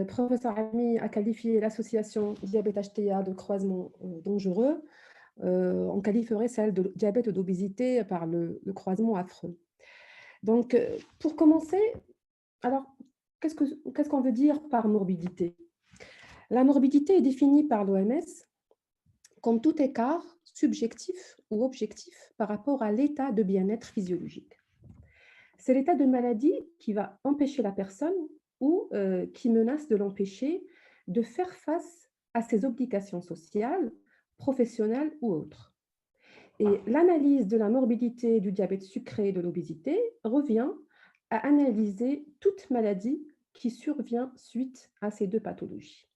Professeur Ami a qualifié l'association diabète-HTA de croisement dangereux. On qualifierait celle de diabète ou d'obésité par le croisement affreux. Donc, pour commencer, alors, qu'est-ce qu'on veut dire par morbidité? La morbidité est définie par l'OMS comme tout écart subjectif ou objectif par rapport à l'état de bien-être physiologique. C'est l'état de maladie qui va empêcher la personne ou qui menace de l'empêcher de faire face à ses obligations sociales, professionnelles ou autres. Et l'analyse de la morbidité du diabète sucré et de l'obésité revient à analyser toute maladie qui survient suite à ces deux pathologies.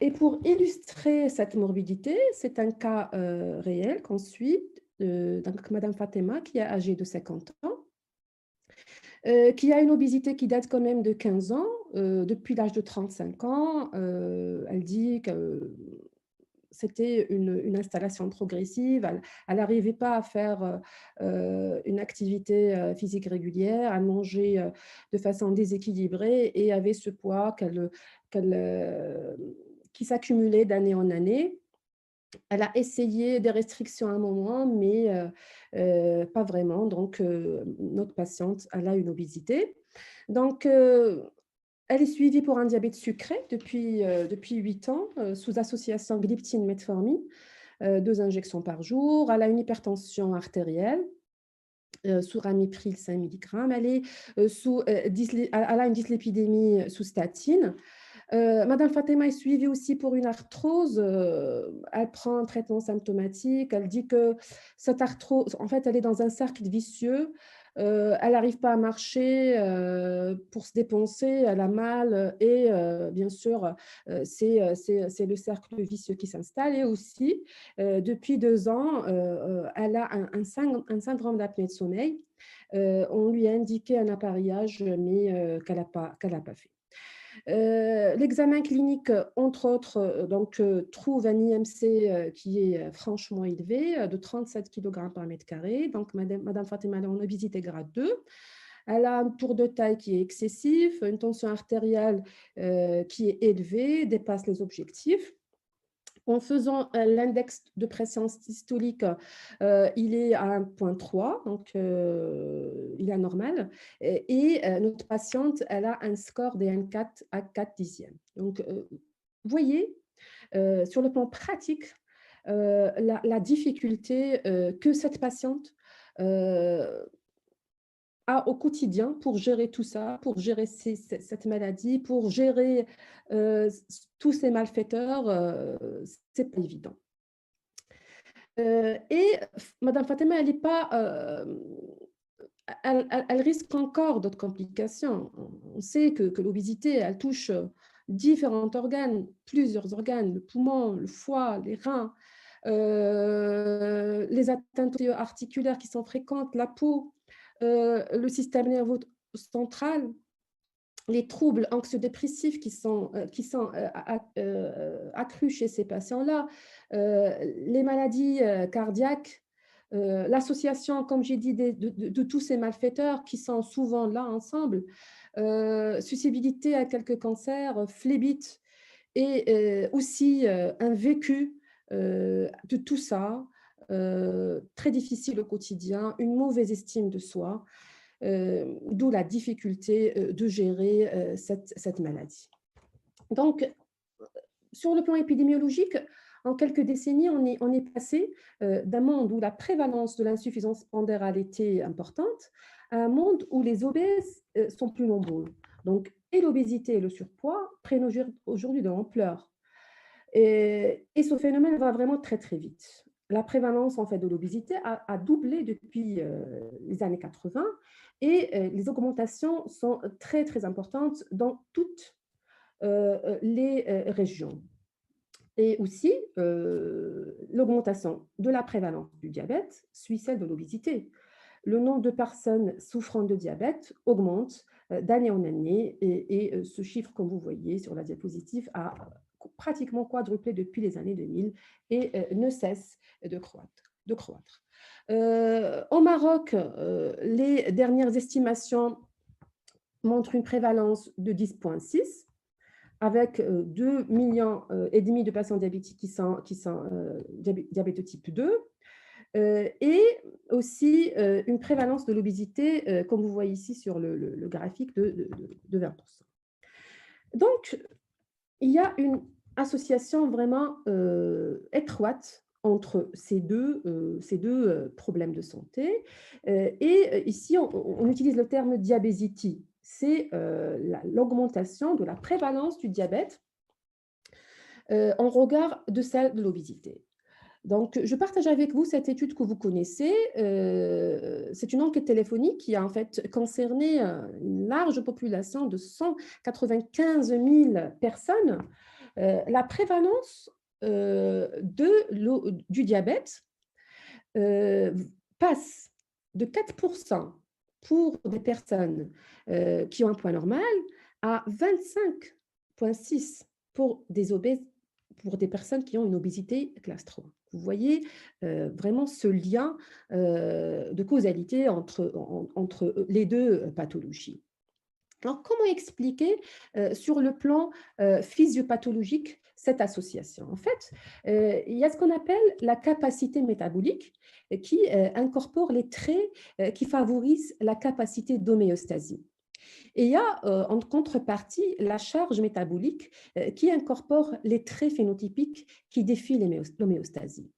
Et pour illustrer cette morbidité, c'est un cas réel qu'on suit, donc Madame Fatema, qui est âgée de 50 ans, qui a une obésité qui date quand même de 15 ans. Depuis l'âge de 35 ans, elle dit que c'était une installation progressive. Elle n'arrivait pas à faire une activité physique régulière, à manger de façon déséquilibrée et avait ce poids qui s'accumulait d'année en année. Elle a essayé des restrictions à un moment, mais pas vraiment. Donc, notre patiente, elle a une obésité. Donc, elle est suivie pour un diabète sucré depuis 8 ans, sous association gliptine-metformine, 2 injections par jour. Elle a une hypertension artérielle, sous ramipril 5 milligrammes. Elle a une dyslipidémie sous statine. Madame Fatema est suivie aussi pour une arthrose. Elle prend un traitement symptomatique. Elle dit que cette arthrose, en fait, elle est dans un cercle vicieux. Elle n'arrive pas à marcher pour se dépenser. Elle a mal et bien sûr, c'est le cercle vicieux qui s'installe. Et aussi, depuis 2 ans, elle a un syndrome d'apnée de sommeil. On lui a indiqué un appareillage, mais qu'elle n'a pas fait. L'examen clinique, entre autres, trouve un IMC qui est franchement élevé, de 37 kg par mètre carré. Donc, Madame Fatima, elle est en obésité grade 2. Elle a un tour de taille qui est excessif, une tension artérielle qui est élevée, dépasse les objectifs. En faisant l'index de pression systolique, il est à 1,3, donc il est anormal. Et notre patiente, elle a un score DN4 à 4 dixièmes. Donc, vous voyez, sur le plan pratique, la difficulté que cette patiente a au quotidien pour gérer tout ça, pour gérer cette maladie, pour gérer tous ces malfaiteurs, c'est pas évident. Et Madame Fatima, elle est pas, elle risque encore d'autres complications. On sait que l'obésité, elle touche différents organes, plusieurs organes, le poumon, le foie, les reins, les atteintes articulaires qui sont fréquentes, la peau, le système nerveux central, les troubles anxio-dépressifs qui sont accrus chez ces patients-là, les maladies cardiaques, l'association, comme j'ai dit, de tous ces malfaiteurs qui sont souvent là ensemble, susceptibilité à quelques cancers, phlébite, et aussi un vécu de tout ça, très difficile au quotidien, une mauvaise estime de soi, d'où la difficulté de gérer cette maladie. Donc, sur le plan épidémiologique, en quelques décennies, on est passé d'un monde où la prévalence de l'insuffisance pondérale était importante à un monde où les obèses sont plus nombreux. Donc, et l'obésité et le surpoids prennent aujourd'hui de l'ampleur. Et ce phénomène va vraiment très, très vite. La prévalence en fait, de l'obésité a doublé depuis les années 80 et les augmentations sont très, très importantes dans toutes les régions. Et aussi, l'augmentation de la prévalence du diabète suit celle de l'obésité. Le nombre de personnes souffrant de diabète augmente d'année en année et ce chiffre, comme vous voyez sur la diapositive, a pratiquement quadruplé depuis les années 2000 et ne cesse de croître. Au Maroc, les dernières estimations montre une prévalence de 10,6 avec 2,5 millions de patients diabétiques qui sont diabète de type 2, et aussi une prévalence de l'obésité, comme vous voyez ici sur le graphique, de 20%. Donc, il y a une association vraiment étroite entre ces deux problèmes de santé. Et ici, on utilise le terme diabésity. C'est l'augmentation de la prévalence du diabète en regard de celle de l'obésité. Donc, je partage avec vous cette étude que vous connaissez. C'est une enquête téléphonique qui a en fait concerné une large population de 195 000 personnes. La prévalence du diabète passe de 4% pour des personnes qui ont un poids normal à 25,6 pour des obèses, pour des personnes qui ont une obésité classe 3. Vous voyez vraiment ce lien de causalité entre les deux pathologies. Alors, comment expliquer sur le plan physiopathologique cette association? En fait, il y a ce qu'on appelle la capacité métabolique qui incorpore les traits qui favorisent la capacité d'homéostasie. Et il y a en contrepartie la charge métabolique qui incorpore les traits phénotypiques qui défient l'homéostasie.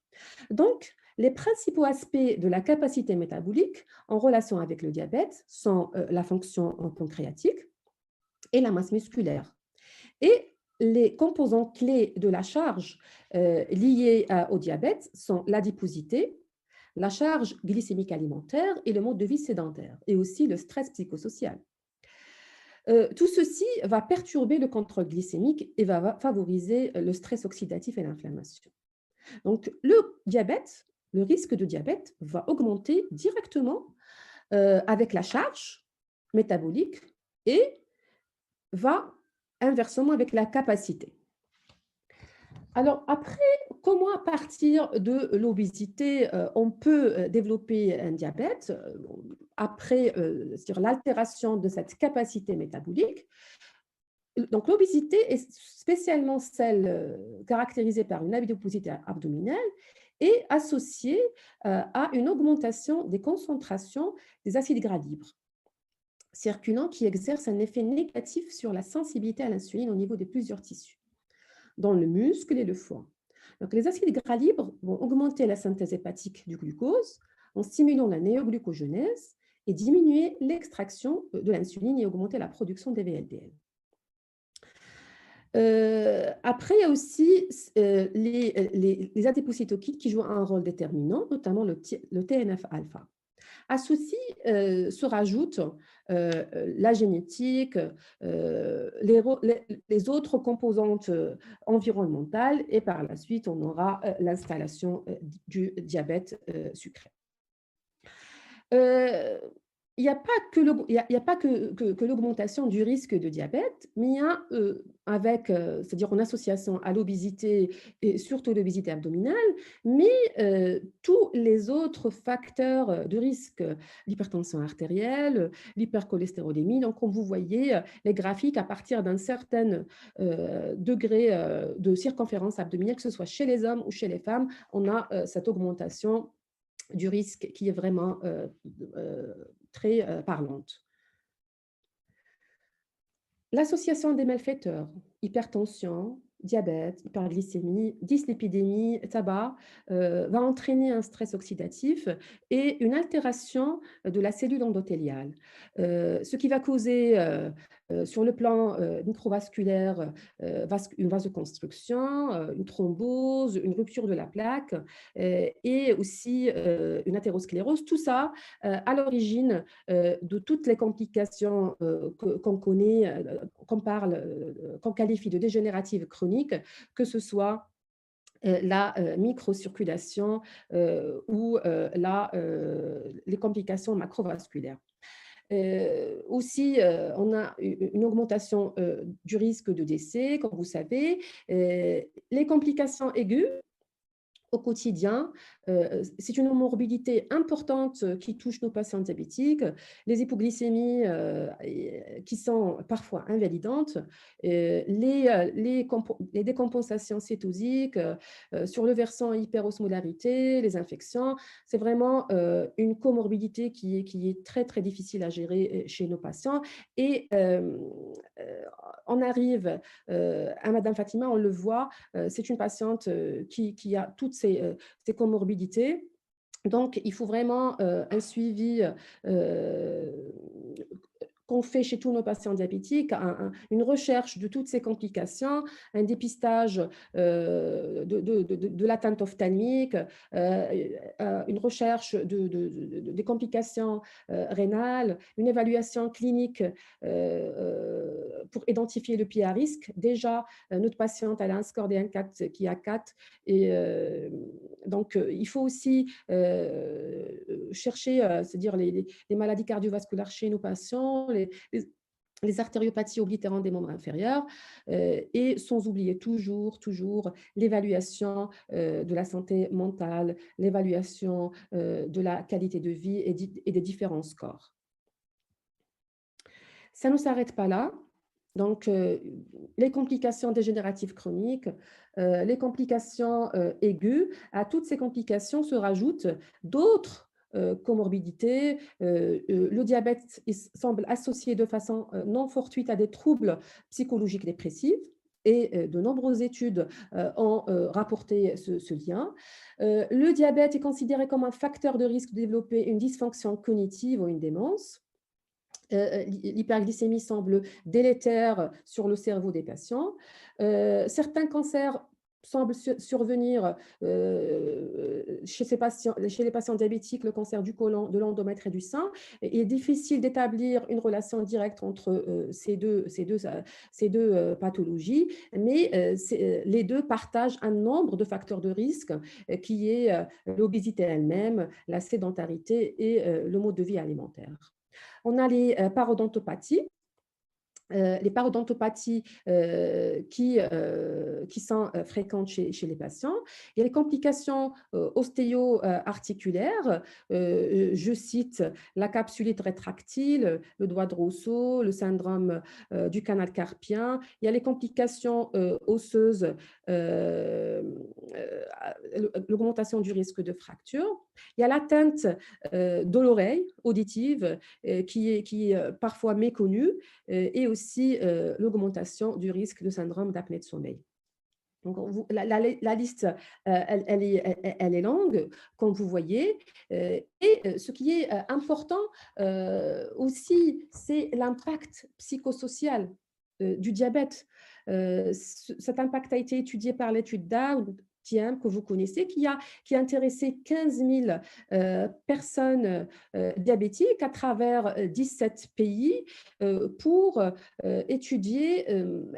Donc, les principaux aspects de la capacité métabolique en relation avec le diabète sont la fonction pancréatique et la masse musculaire. Et les composants clés de la charge liée au diabète sont l'adiposité, la charge glycémique alimentaire et le mode de vie sédentaire, et aussi le stress psychosocial. Tout ceci va perturber le contrôle glycémique et va favoriser le stress oxydatif et l'inflammation. Donc, le diabète, le risque de diabète va augmenter directement avec la charge métabolique et va inversement avec la capacité. Alors après, comment à partir de l'obésité, on peut développer un diabète après sur l'altération de cette capacité métabolique? Donc l'obésité est spécialement celle caractérisée par une adiposité abdominale et associée à une augmentation des concentrations des acides gras libres circulants qui exercent un effet négatif sur la sensibilité à l'insuline au niveau de plusieurs tissus, dans le muscle et le foie. Donc, les acides gras libres vont augmenter la synthèse hépatique du glucose en stimulant la néoglucogenèse et diminuer l'extraction de l'insuline et augmenter la production des VLDL. Après, il y a aussi les adépocytokines qui jouent un rôle déterminant, notamment le TNF-alpha. À ceci se rajoute la génétique, les autres composantes environnementales et par la suite, on aura l'installation du diabète sucré. Il n'y a pas que l'augmentation du risque de diabète, mais il y a c'est-à-dire en association à l'obésité et surtout l'obésité abdominale, mais tous les autres facteurs de risque, l'hypertension artérielle, l'hypercholestérolémie. Donc, comme vous voyez, les graphiques à partir d'un certain degré de circonférence abdominale, que ce soit chez les hommes ou chez les femmes, on a cette augmentation du risque qui est vraiment très parlante. L'association des malfaiteurs, hypertension, diabète, hyperglycémie, dyslipidémie, tabac, va entraîner un stress oxydatif et une altération de la cellule endothéliale, ce qui va causer sur le plan microvasculaire une vasoconstriction, une thrombose, une rupture de la plaque et aussi une athérosclérose. Tout ça à l'origine de toutes les complications qu'on connaît, qu'on qualifie de dégénératives chroniques, que ce soit la microcirculation ou les complications macrovasculaires. Aussi, on a une augmentation du risque de décès, comme vous savez. Les complications aiguës au quotidien. C'est une morbidité importante qui touche nos patients diabétiques. Les hypoglycémies qui sont parfois invalidantes, les décompensations cétosiques, sur le versant hyperosmolarité, les infections, c'est vraiment une comorbidité qui est très, très difficile à gérer chez nos patients. Et on arrive à Madame Fatima, on le voit, c'est une patiente qui a toutes ces comorbidités. Donc, il faut vraiment un suivi qu'on fait chez tous nos patients diabétiques, une recherche de toutes ces complications, un dépistage de l'atteinte ophtalmique, une recherche des complications rénales, une évaluation clinique pour identifier le pied à risque. Déjà, notre patiente elle a un score des 1,4 qui est à 4 et donc il faut aussi chercher, c'est-à-dire les maladies cardiovasculaires chez nos patients, les artériopathies oblitérantes des membres inférieurs, et sans oublier toujours l'évaluation de la santé mentale, l'évaluation de la qualité de vie et des différents scores. Ça ne s'arrête pas là. Donc, les complications dégénératives chroniques, les complications aiguës, à toutes ces complications se rajoutent d'autres comorbidités. Le diabète il semble associé de façon non fortuite à des troubles psychologiques dépressifs. Et de nombreuses études ont rapporté ce lien. Le diabète est considéré comme un facteur de risque de développer une dysfonction cognitive ou une démence. L'hyperglycémie semble délétère sur le cerveau des patients. Certains cancers semblent survenir chez les patients diabétiques, le cancer du côlon, de l'endomètre et du sein. Il est difficile d'établir une relation directe entre ces deux pathologies, mais les deux partagent un nombre de facteurs de risque qui est l'obésité elle-même, la sédentarité et le mode de vie alimentaire. On a les parodontopathies qui sont fréquentes chez les patients. Il y a les complications ostéo-articulaires. Je cite la capsulite rétractile, le doigt de Rousseau, le syndrome du canal carpien. Il y a les complications osseuses, l'augmentation du risque de fracture. Il y a l'atteinte de l'oreille auditive qui est parfois méconnue et aussi l'augmentation du risque de syndrome d'apnée de sommeil. Donc, la liste, elle est longue, comme vous voyez. Et ce qui est important aussi, c'est l'impact psychosocial du diabète. Cet impact a été étudié par l'étude DAO, que vous connaissez, qui a intéressé 15 000 personnes diabétiques à travers 17 pays pour étudier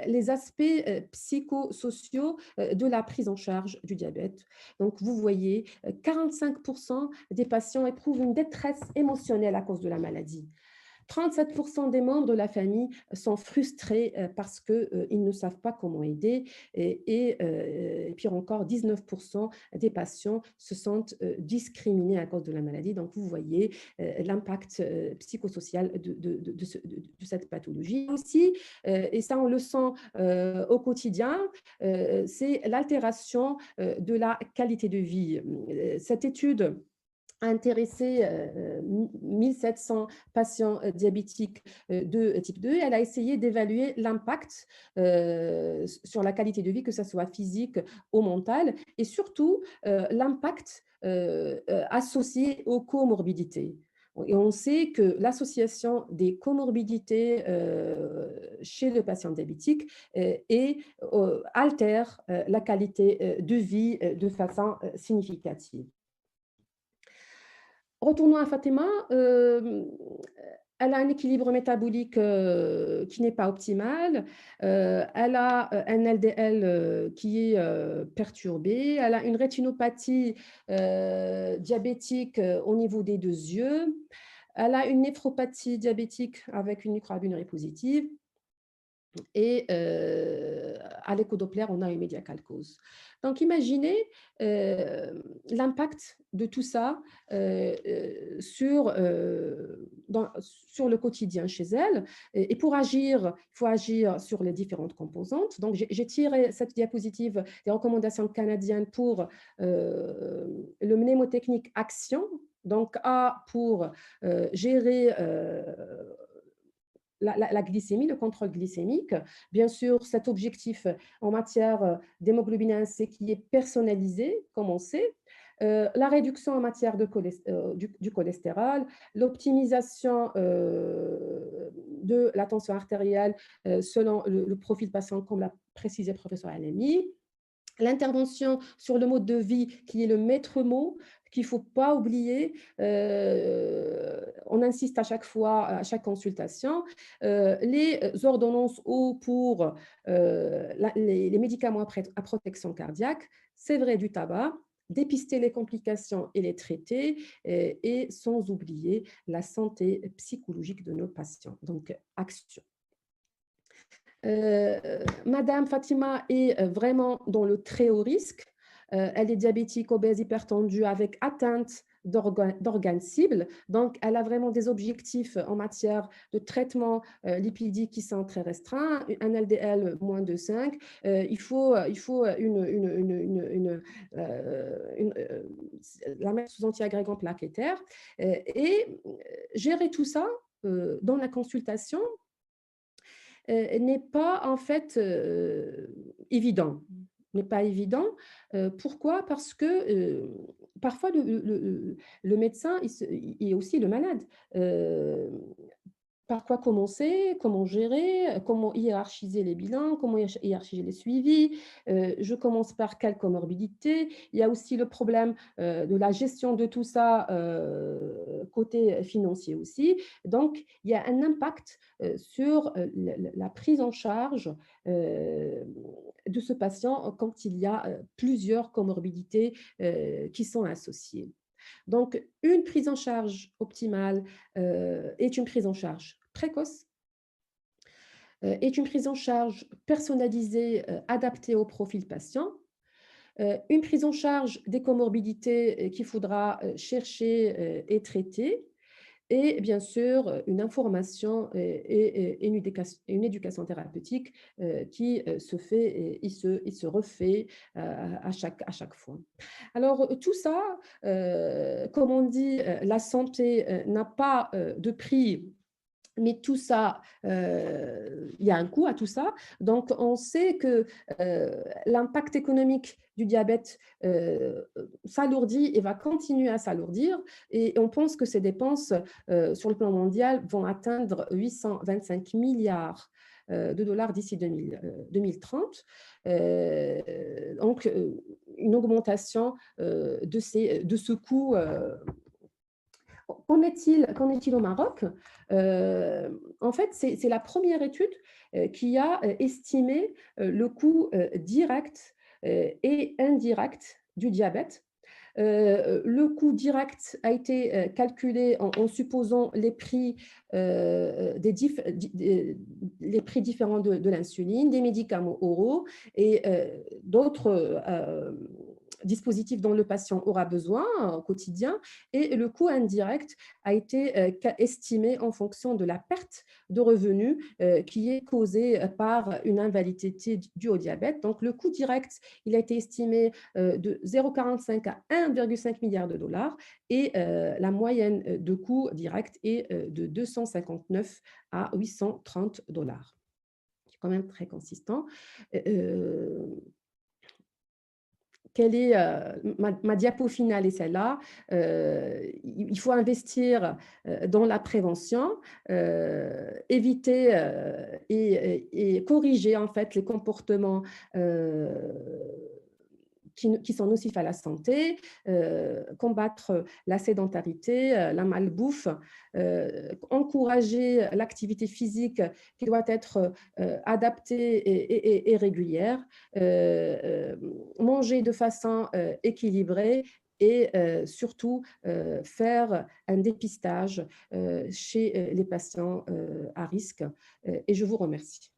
les aspects psychosociaux de la prise en charge du diabète. Donc, vous voyez, 45% des patients éprouvent une détresse émotionnelle à cause de la maladie. 37% des membres de la famille sont frustrés parce qu'ils ne savent pas comment aider et pire encore, 19% des patients se sentent discriminés à cause de la maladie. Donc, vous voyez l'impact psychosocial de cette pathologie. Aussi, et ça on le sent au quotidien, c'est l'altération de la qualité de vie. Cette étude a intéressé 1700 patients diabétiques de type 2. Elle a essayé d'évaluer l'impact sur la qualité de vie, que ce soit physique ou mental, et surtout l'impact associé aux comorbidités. Et on sait que l'association des comorbidités chez le patient diabétique altère la qualité de vie de façon significative. Retournons à Fatima. Elle a un équilibre métabolique qui n'est pas optimal. Elle a un LDL qui est perturbé. Elle a une rétinopathie diabétique au niveau des deux yeux. Elle a une néphropathie diabétique avec une microalbuminurie positive. Et à l'écho-Doppler, on a une médical cause. Donc, imaginez l'impact de tout ça sur le quotidien chez elle. Et pour agir, il faut agir sur les différentes composantes. Donc, j'ai tiré cette diapositive des recommandations canadiennes pour le mnémotechnique action. Donc, A pour gérer la glycémie, le contrôle glycémique. Bien sûr, cet objectif en matière d'hémoglobine A1C qui est personnalisé, comme on sait. La réduction en matière du cholestérol, l'optimisation de la tension artérielle selon le profil patient, comme l'a précisé le professeur Alemi. L'intervention sur le mode de vie qui est le maître mot, qu'il ne faut pas oublier. On insiste à chaque fois, à chaque consultation. Les ordonnances ou pour les médicaments à protection cardiaque, c'est vrai du tabac, dépister les complications et les traiter, et sans oublier la santé psychologique de nos patients. Donc, action. Madame Fatima est vraiment dans le très haut risque. Elle est diabétique, obèse, hypertendue avec atteinte d'organes cibles. Donc, elle a vraiment des objectifs en matière de traitement lipidique qui sont très restreints. Un LDL moins de 5. Il faut la mettre sous antiagrégant plaquettaire. Et gérer tout ça dans la consultation n'est pas en fait évident. N'est pas évident. Pourquoi? Parce que parfois le médecin il est aussi le malade. Par quoi commencer, comment gérer, comment hiérarchiser les bilans, comment hiérarchiser les suivis. Je commence par quelle comorbidité. Il y a aussi le problème de la gestion de tout ça côté financier aussi. Donc, il y a un impact sur la prise en charge de ce patient quand il y a plusieurs comorbidités qui sont associées. Donc, une prise en charge optimale est une prise en charge précoce, est une prise en charge personnalisée, adaptée au profil patient, une prise en charge des comorbidités qu'il faudra chercher et traiter, et bien sûr une information et une éducation thérapeutique qui se fait et il se refait à chaque fois. Alors tout ça, comme on dit, la santé n'a pas de prix, mais tout ça, il y a un coût à tout ça. Donc, on sait que l'impact économique du diabète s'alourdit et va continuer à s'alourdir. Et on pense que ces dépenses sur le plan mondial vont atteindre 825 milliards de dollars d'ici 2030. Donc, une augmentation de ce coût. Qu'en est-il au Maroc? En fait, c'est la première étude qui a estimé le coût direct et indirect du diabète. Le coût direct a été calculé en supposant les prix, les prix différents de l'insuline, des médicaments oraux et d'autres dispositifs dont le patient aura besoin au quotidien. Et le coût indirect a été estimé en fonction de la perte de revenus qui est causée par une invalidité due au diabète. Donc, le coût direct, il a été estimé de 0,45 à 1,5 milliard de dollars et la moyenne de coût direct est de 259 à 830 dollars. C'est quand même très consistant. Quelle est ma diapo finale est celle-là. Il faut investir dans la prévention, éviter et corriger en fait les comportements qui sont nocifs à la santé, combattre la sédentarité, la malbouffe, encourager l'activité physique qui doit être adaptée et régulière, manger de façon équilibrée et surtout faire un dépistage chez les patients à risque. Et je vous remercie.